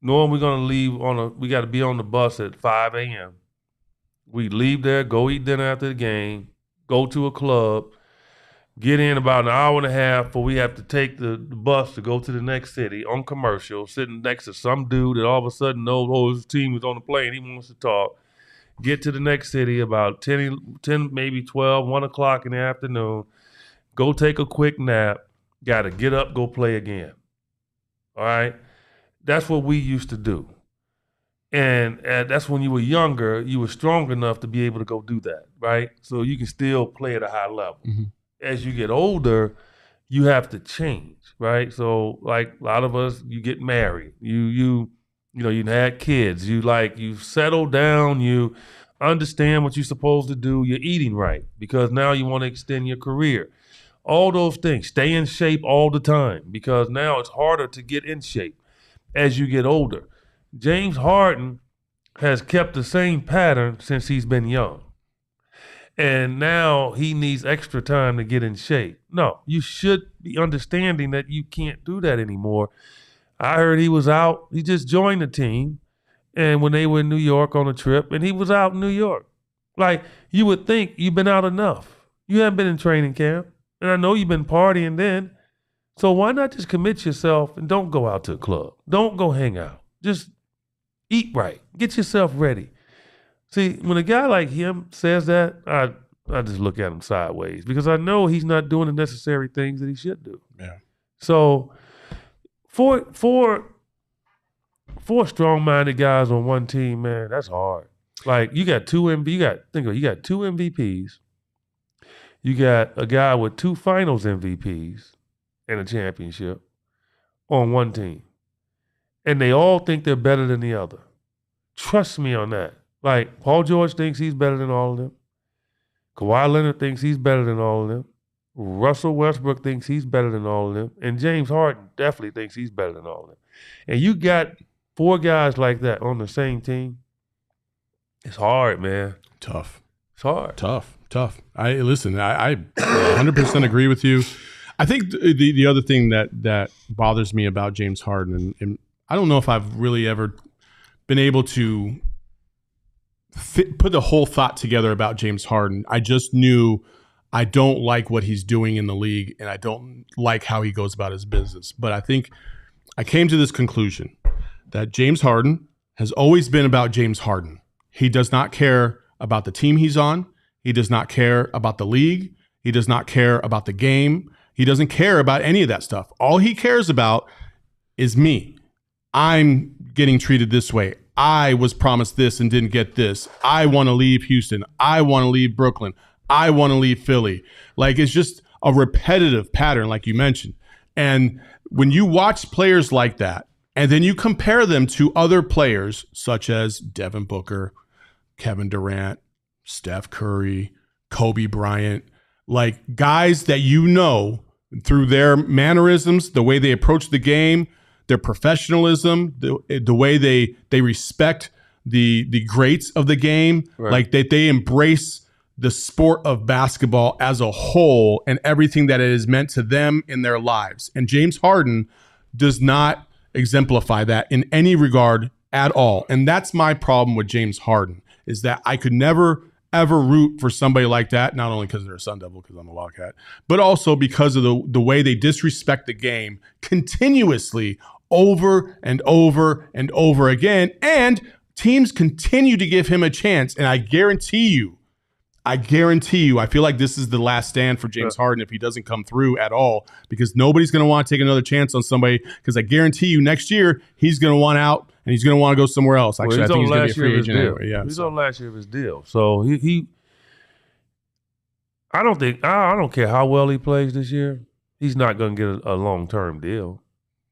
knowing we're going to leave we got to be on the bus at 5 a.m. We leave there, go eat dinner after the game, go to a club, get in about an hour and a half before we have to take the bus to go to the next city on commercial, sitting next to some dude that all of a sudden knows, his team is on the plane, he wants to talk. Get to the next city about 10, maybe 12, 1 o'clock in the afternoon. Go take a quick nap. Got to get up, go play again. All right? That's what we used to do. And that's when you were younger, you were strong enough to be able to go do that, right? So you can still play at a high level. Mm-hmm. As you get older, you have to change, right? So like a lot of us, you get married. You had kids. You settle down. You understand what you're supposed to do. You're eating right because now you want to extend your career. All those things. Stay in shape all the time because now it's harder to get in shape as you get older. James Harden has kept the same pattern since he's been young. And now he needs extra time to get in shape. No, you should be understanding that you can't do that anymore. I heard he was out. He just joined the team. And when they were in New York on a trip, and he was out in New York. Like, you would think you've been out enough. You haven't been in training camp. And I know you've been partying then. So why not just commit yourself and don't go out to a club? Don't go hang out. Just eat right. Get yourself ready. See, when a guy like him says that, I just look at him sideways because I know he's not doing the necessary things that he should do. Yeah. So four strong-minded guys on one team, man, that's hard. Like you got two MVPs. You got a guy with 2 Finals MVPs and a championship on one team, and they all think they're better than the other. Trust me on that. Like Paul George thinks he's better than all of them. Kawhi Leonard thinks he's better than all of them. Russell Westbrook thinks he's better than all of them. And James Harden definitely thinks he's better than all of them. And you got 4 guys like that on the same team. It's hard, man. Tough. It's hard. Tough. I 100% agree with you. I think the other thing that bothers me about James Harden, and I don't know if I've really ever been able to put the whole thought together about James Harden. I just knew I don't like what he's doing in the league, and I don't like how he goes about his business. But I think I came to this conclusion that James Harden has always been about James Harden. He does not care about the team he's on. He does not care about the league. He does not care about the game. He doesn't care about any of that stuff. All he cares about is me. I'm getting treated this way. I was promised this and didn't get this. I want to leave Houston. I want to leave Brooklyn. I want to leave Philly. Like, it's just a repetitive pattern, like you mentioned. And when you watch players like that, and then you compare them to other players such as Devin Booker, Kevin Durant, Steph Curry, Kobe Bryant, like guys that you know through their mannerisms, the way they approach the game, their professionalism, the way they respect the greats of the game, right. Like that they embrace the sport of basketball as a whole and everything that it has meant to them in their lives. And James Harden does not exemplify that in any regard at all. And that's my problem with James Harden, is that I could never, ever root for somebody like that, not only because they're a Sun Devil, because I'm a Wildcat, but also because of the way they disrespect the game continuously over and over and over again. And teams continue to give him a chance. And I guarantee you, I feel like this is the last stand for James Harden if he doesn't come through at all, because nobody's going to want to take another chance on somebody, because I guarantee you next year he's going to want out and he's going to want to go somewhere else. Actually, I think he's going to be a free agent anyway. Yeah, he's on last year of his deal. So he I don't care how well he plays this year. He's not going to get a long-term deal.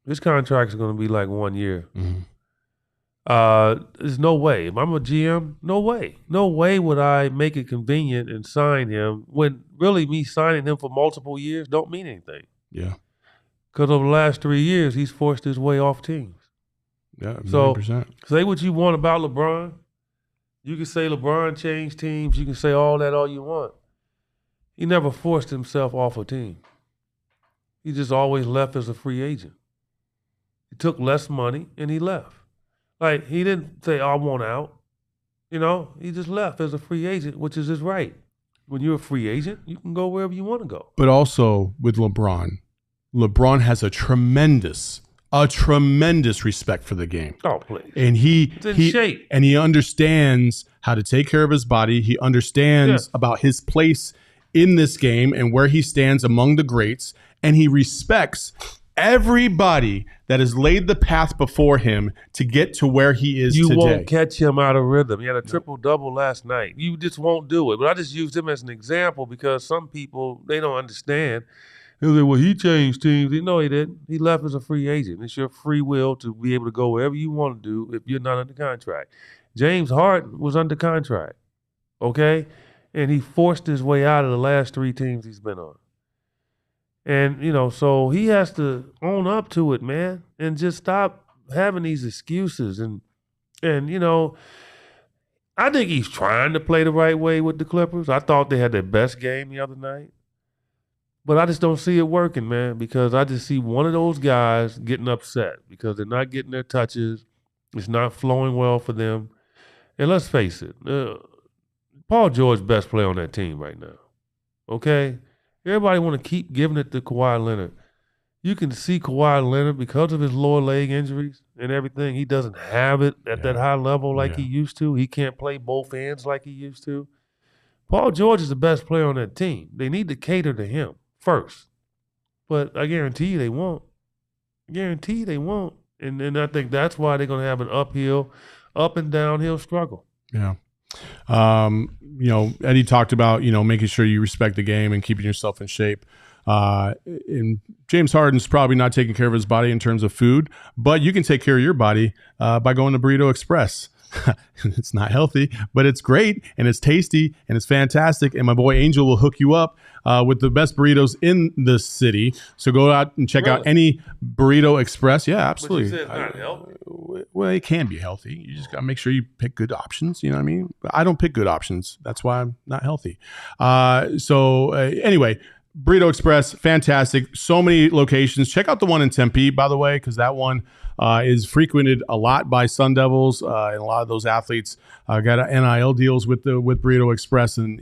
His contract is going to be like 1 year. Mm-hmm. There's no way. If I'm a GM, no way would I make it convenient and sign him when really me signing him for multiple years don't mean anything. Yeah. Because over the last 3 years, he's forced his way off teams. Yeah, 100%. So say what you want about LeBron. You can say LeBron changed teams. You can say all you want. He never forced himself off a team. He just always left as a free agent. He took less money and he left. Like, he didn't say, I want out. You know, he just left as a free agent, which is his right. When you're a free agent, you can go wherever you want to go. But also with LeBron has a tremendous respect for the game. Oh, please. And it's in shape. And he understands how to take care of his body. He understands about his place in this game and where he stands among the greats. And he respects everybody that has laid the path before him to get to where he is today. You won't catch him out of rhythm. He had a triple-double last night. You just won't do it. But I just used him as an example because some people, they don't understand. They'll say, well, he changed teams. No, he didn't. He left as a free agent. It's your free will to be able to go wherever you want to do if you're not under contract. James Harden was under contract, okay? And he forced his way out of the last 3 teams he's been on. And, you know, so he has to own up to it, man, and just stop having these excuses. And you know, I think he's trying to play the right way with the Clippers. I thought they had their best game the other night. But I just don't see it working, man, because I just see one of those guys getting upset because they're not getting their touches. It's not flowing well for them. And let's face it, Paul George best player on that team right now, okay? Everybody want to keep giving it to Kawhi Leonard. You can see Kawhi Leonard, because of his lower leg injuries and everything, he doesn't have it at that high level like he used to. He can't play both ends like he used to. Paul George is the best player on that team. They need to cater to him first. But I guarantee you they won't. And I think that's why they're going to have an up and downhill struggle. Yeah. Eddie talked about, making sure you respect the game and keeping yourself in shape. And James Harden's probably not taking care of his body in terms of food, but you can take care of your body by going to Burrito Express. It's not healthy, but it's great and it's tasty and it's fantastic. And my boy Angel will hook you up with the best burritos in the city. So go out and check out any Burrito Express. Yeah, absolutely. But you said it's not healthy. Well, it can be healthy. You just got to make sure you pick good options. You know what I mean? I don't pick good options. That's why I'm not healthy. Anyway, Burrito Express, fantastic. So many locations. Check out the one in Tempe, by the way, because that one is frequented a lot by Sun Devils, and a lot of those athletes got NIL deals with Burrito Express. And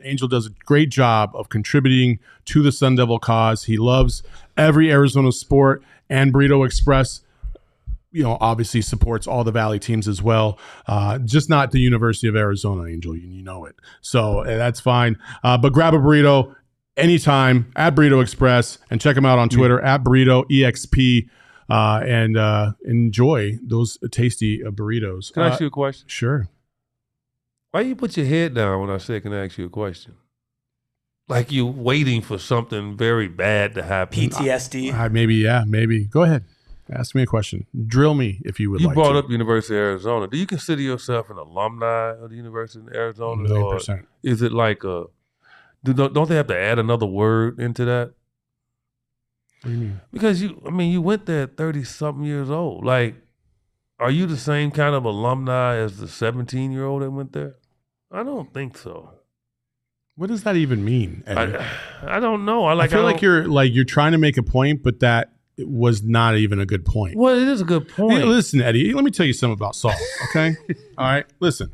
Angel does a great job of contributing to the Sun Devil cause. He loves every Arizona sport, and Burrito Express, obviously supports all the Valley teams as well. Just not the University of Arizona, Angel. You know it. So that's fine. But grab a burrito anytime at Burrito Express and check them out on Twitter at Burrito EXP. And enjoy those tasty burritos. Can I ask you a question? Sure. Why you put your head down when I say, can I ask you a question? Like you waiting for something very bad to happen. PTSD. Maybe. Go ahead. Ask me a question. Drill me if you would like to. You brought up University of Arizona. Do you consider yourself an alumni of the University of Arizona? 1,000,000%. Is it like don't they have to add another word into that? What do you mean? Because you went there at 30-something years old. Like, are you the same kind of alumni as the 17-year-old that went there? I don't think so. What does that even mean, Eddie? I don't know. I feel like you're trying to make a point, but that was not even a good point. Well, it is a good point. Hey, listen, Eddie, let me tell you something about Saul, okay? All right, listen.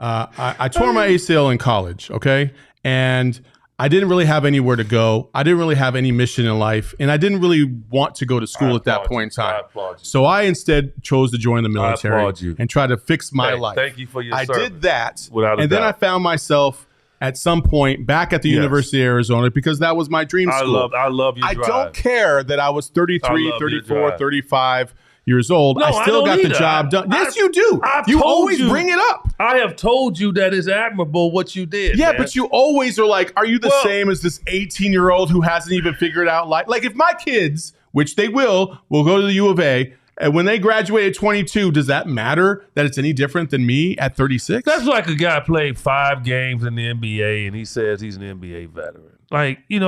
I tore my ACL in college, okay? And I didn't really have anywhere to go. I didn't really have any mission in life, and I didn't really want to go to school at that point in time. So I instead chose to join the military and try to fix my life. Thank you for your service. I did that, Without a and doubt. then I found myself at some point back at the University of Arizona because that was my dream school. I love your drive. I don't care that I was 33, 34, 35 years old. No, I still don't got either. the job done. Yes, you do. You always bring it up. I have told you that it's admirable what you did. Yeah, man. but you always are like, are you the same as this 18-year-old who hasn't even figured out life? Like if my kids, which they will go to the U of A, and when they graduate at 22, does that matter that it's any different than me at 36? That's like a guy played 5 games in the NBA and he says he's an NBA veteran. Like, you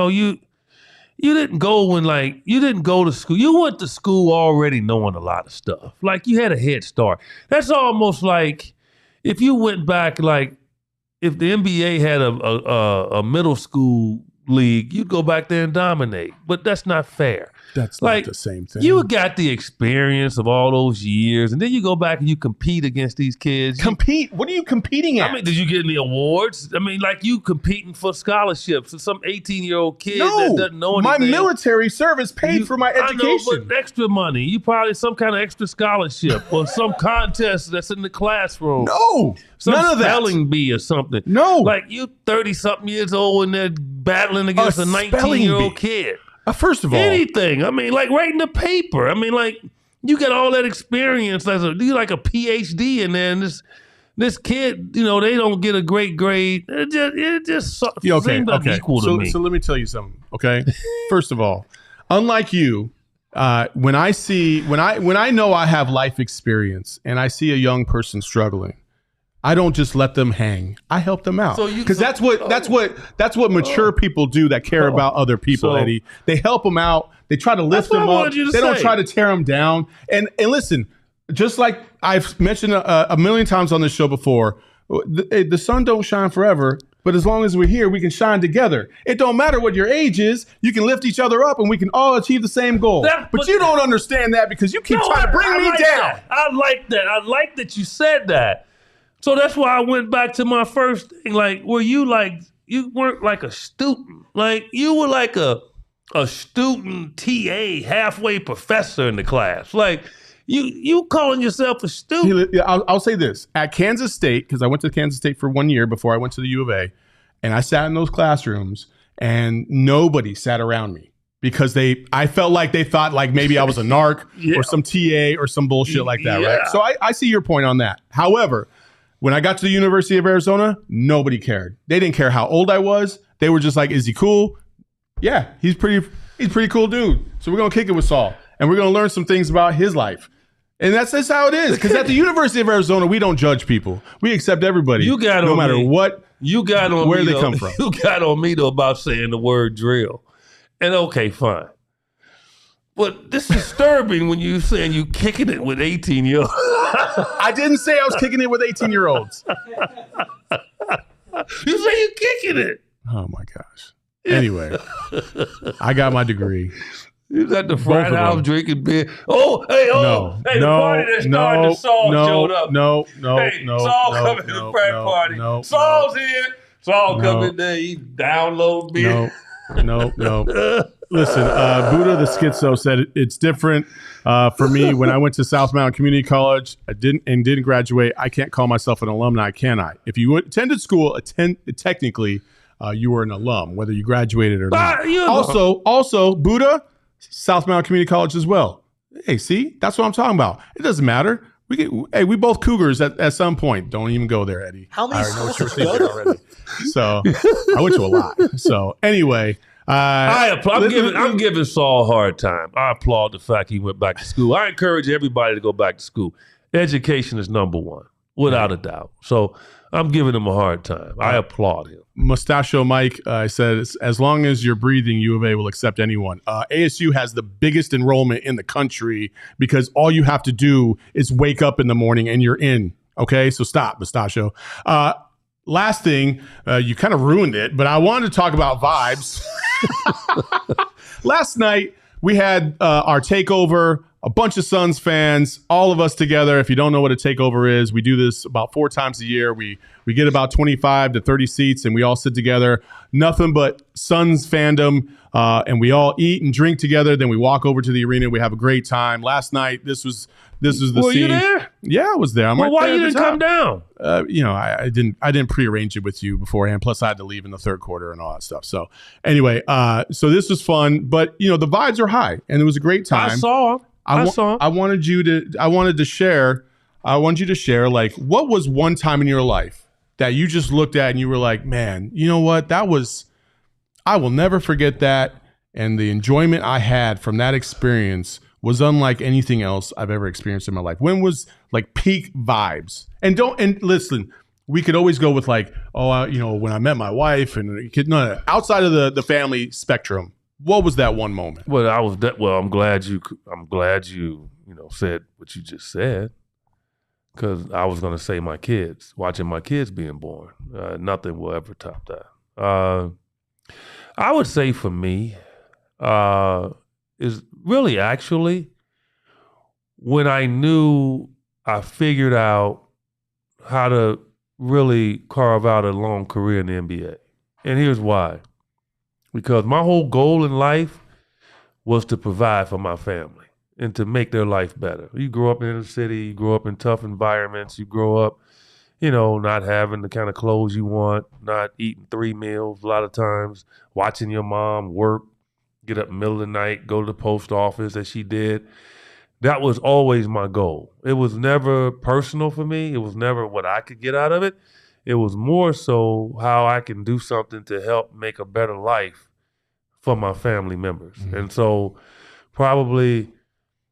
didn't go you didn't go to school. You went to school already knowing a lot of stuff. Like you had a head start. That's almost like if you went back, like if the NBA had a middle school league, you'd go back there and dominate. But that's not fair. That's like, not the same thing. You got the experience of all those years, and then you go back and you compete against these kids. Compete? What are you competing at? I mean, did you get any awards? I mean, like you competing for scholarships. Some 18-year-old kid that doesn't know anything. My military service paid for my education. I know, but extra money. You probably some kind of extra scholarship or some contest that's in the classroom. No, none of that. Spelling bee or something. No. Like you 30-something years old and they're battling against a 19-year-old kid. First of all, anything. I mean, like writing a paper. I mean, like you got all that experience. You like a PhD in there, and this kid, they don't get a great grade. It just seems unequal to me. So let me tell you something. Okay, first of all, unlike you, when I know I have life experience and I see a young person struggling, I don't just let them hang. I help them out because that's what mature people do that care about other people. Eddie, they help them out. They try to lift them up. They don't try to tear them down. And listen, just like I've mentioned a million times on this show before, the sun don't shine forever. But as long as we're here, we can shine together. It don't matter what your age is. You can lift each other up, and we can all achieve the same goal. But you don't understand that because you keep trying to bring me down. I like that. I like that you said that. So that's why I went back to my first thing. Like, you weren't like a student. Like, you were like a student TA, halfway professor in the class. Like, you calling yourself a student. I'll say this. At Kansas State, because I went to Kansas State for 1 year before I went to the U of A, and I sat in those classrooms, and nobody sat around me because I felt like they thought like maybe I was a narc or some TA or some bullshit like that, right? So I see your point on that. However, When I got to the University of Arizona, nobody cared. They didn't care how old I was. They were just like, is he cool? Yeah, he's pretty cool dude. So we're going to kick it with Saul. And we're going to learn some things about his life. And that's how it is. Because at the University of Arizona, we don't judge people. We accept everybody. You got no on matter me. what, You got on where me, they though. come from. You got on me, though, about saying the word drill. And okay, fine. But this is disturbing when you saying you kicking it with 18-year-olds. I didn't say I was kicking it with 18-year-olds. You say you kicking it. Oh, my gosh. Anyway, I got my degree. You was at the frat of house them. drinking beer. The party that started, Saul showed up. No, Saul coming to the frat party. Saul's here. Saul coming there. He download beer. No. Listen, Buddha the Schizo said it's different for me. When I went to South Mountain Community College, I didn't graduate. I can't call myself an alumni, can I? If you attended school, technically, you were an alum, whether you graduated or not. Also, Buddha, South Mountain Community College as well. Hey, see, that's what I'm talking about. It doesn't matter. We both Cougars at some point. Don't even go there, Eddie. How many I already know what schools you're did you thinking already. So I went to a lot. So anyway. I'm giving Saul a hard time. I applaud the fact he went back to school. I encourage everybody to go back to school. Education is number one, without a doubt. So I'm giving him a hard time. I applaud him. Mustachio Mike said, as long as you're breathing, UVA will accept anyone. ASU has the biggest enrollment in the country because all you have to do is wake up in the morning and you're in. Okay, so stop, Mustachio. Last thing, you kind of ruined it, but I wanted to talk about vibes. Last night, we had our takeover, a bunch of Suns fans, all of us together. If you don't know what a takeover is, we do this about 4 times a year. We get about 25 to 30 seats, and we all sit together. Nothing but Suns fandom, and we all eat and drink together. Then we walk over to the arena. We have a great time. Last night, this was the scene. Were you there? Yeah, I was there. Well, why you didn't come down? I didn't prearrange it with you beforehand. Plus, I had to leave in the third quarter and all that stuff. So anyway, so this was fun, but the vibes are high, and it was a great time. I saw him. I wanted you to share. I want you to share, like, what was one time in your life that you just looked at and you were like, man, you know what? I will never forget that, and the enjoyment I had from that experience was unlike anything else I've ever experienced in my life. When was like peak vibes? And listen, we could always go with like, when I met my wife and no, outside of the family spectrum. What was that one moment? Well, I'm glad you said what you just said, because I was going to say watching my kids being born. Nothing will ever top that. I would say for me, is really actually when I knew I figured out how to really carve out a long career in the NBA. And here's why. Because my whole goal in life was to provide for my family and to make their life better. You grow up in the city, you grow up in tough environments, you grow up, not having the kind of clothes you want, not eating 3 meals a lot of times, watching your mom work, get up in the middle of the night, go to the post office as she did. That was always my goal. It was never personal for me. It was never what I could get out of it. It was more so how I can do something to help make a better life for my family members. Mm-hmm. And so probably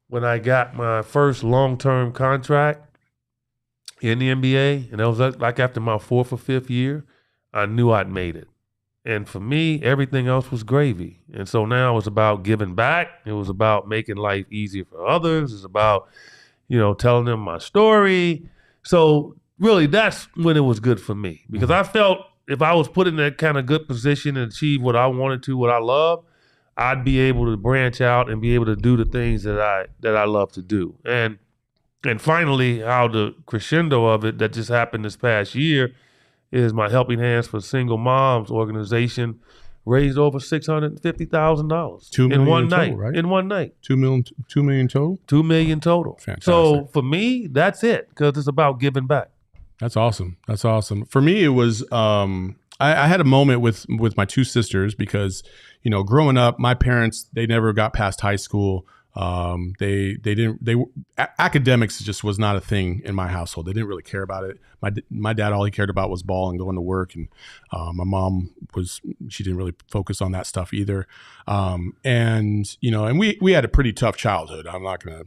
when I got my first long-term contract in the NBA, and that was like after my 4th or 5th year, I knew I'd made it. And for me, everything else was gravy. And so now it was about giving back. It was about making life easier for others. It's about, telling them my story. So really, that's when it was good for me, because I felt if I was put in that kind of good position and achieve what I wanted to, what I love, I'd be able to branch out and be able to do the things that I love to do. And finally, how the crescendo of it that just happened this past year is my Helping Hands for Single Moms organization raised over $650,000 in one night. Total, right? In one night. 2 million total? 2 million total. Fantastic. So for me, that's it, because it's about giving back. That's awesome. That's awesome. For me, it was I had a moment with my 2 sisters because, growing up, my parents, they never got past high school. Academics just was not a thing in my household. They didn't really care about it. My dad, all he cared about was ball and going to work. And my mom she didn't really focus on that stuff either. And we had a pretty tough childhood. I'm not gonna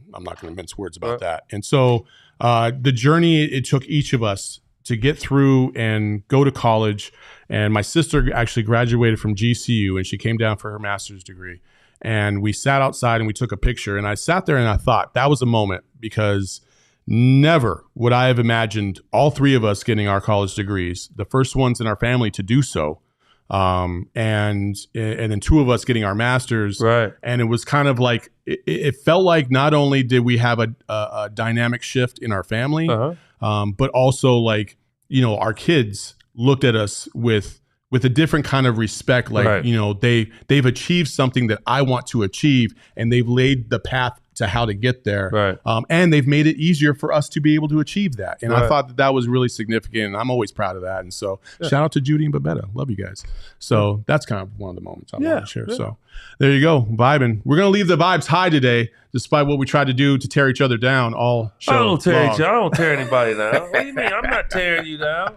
mince words about that. And so the journey it took each of us to get through and go to college. And my sister actually graduated from GCU, and she came down for her master's degree. And we sat outside and we took a picture. And I sat there and I thought that was a moment, because never would I have imagined all three of us getting our college degrees, the first ones in our family to do so. And then two of us getting our masters. Right. And it was kind of like, it felt like not only did we have a dynamic shift in our family, but also like, our kids looked at us with a different kind of respect. Like, they've achieved something that I want to achieve, and they've laid the path to how to get there. Right. And they've made it easier for us to be able to achieve that. And I thought that was really significant, and I'm always proud of that. And so shout out to Judy and Babetta. Love you guys. So that's kind of one of the moments I want to share. So there you go. Vibing. We're going to leave the vibes high today, despite what we tried to do to tear each other down all show I don't tear long. anybody down. What do you mean? I'm not tearing you down.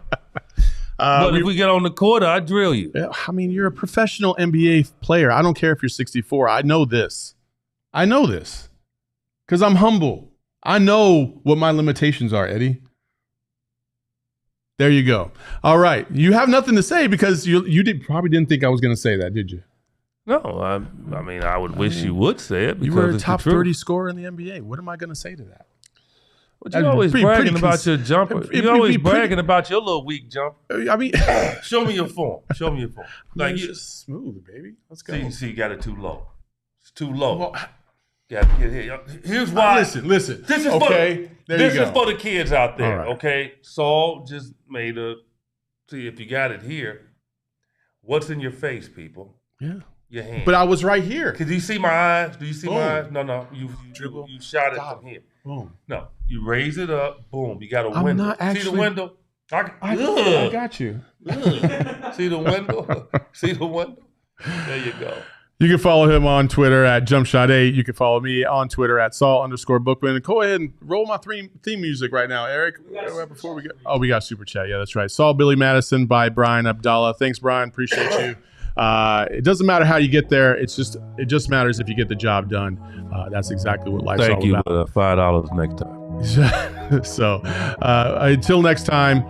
But if we get on the court, I drill you. I mean, you're a professional NBA player. I don't care if you're 64. I know this because I'm humble. I know what my limitations are, Eddie. There you go. All right. You have nothing to say because you probably didn't think I was going to say that, did you? No. I mean, I would wish you would say it. You were a top 30 scorer in the NBA. What am I going to say to that? But you're always bragging about your jumper. You're always bragging about your little weak jumper. I mean, show me your form. Like it's just smooth, baby. Let's go. See, you got it too low. It's too low. Well, here's why. Listen. This is okay. This is for the kids out there. Right. Okay. Saul just made see if you got it here. What's in your face, people? Yeah. Your hand. But I was right here. Do you see my eyes? Do you see my eyes? No. You shot it from here. Boom. No. You raise it up. Boom. You got a I'm window. not actually, see the window? I got you. See the window? See the window? There you go. You can follow him on Twitter at JumpShot8. You can follow me on Twitter at Saul_Bookman. And go ahead and roll my theme music right now, Eric. Before we go. Oh, we got Super Chat. Yeah, that's right. Saul Billy Madison by Brian Abdallah. Thanks, Brian. Appreciate you. It doesn't matter how you get there. It just matters if you get the job done. That's exactly what life's all about. Thank you. $5 next time. So until next time,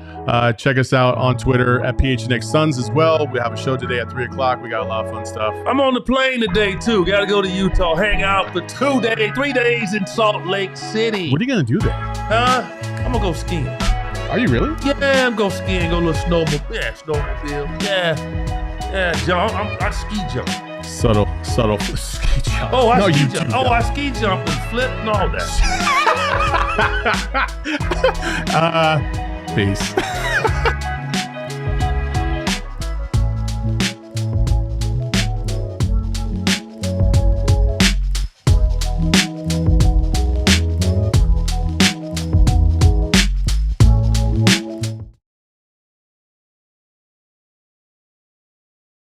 check us out on Twitter at PHNX Suns as well. We have a show today at 3 o'clock. We got a lot of fun stuff. I'm on the plane today too. Got to go to Utah, hang out for 3 days in Salt Lake City. What are you gonna do there? I'm gonna go skiing. Are you really? Yeah, I'm going skiing. Go a little snowmobile. Yeah, snowmobile. Yeah, jump. I ski jump. Subtle ski jump. Oh, I ski jump. Oh, I ski jump and flip and all that. Peace.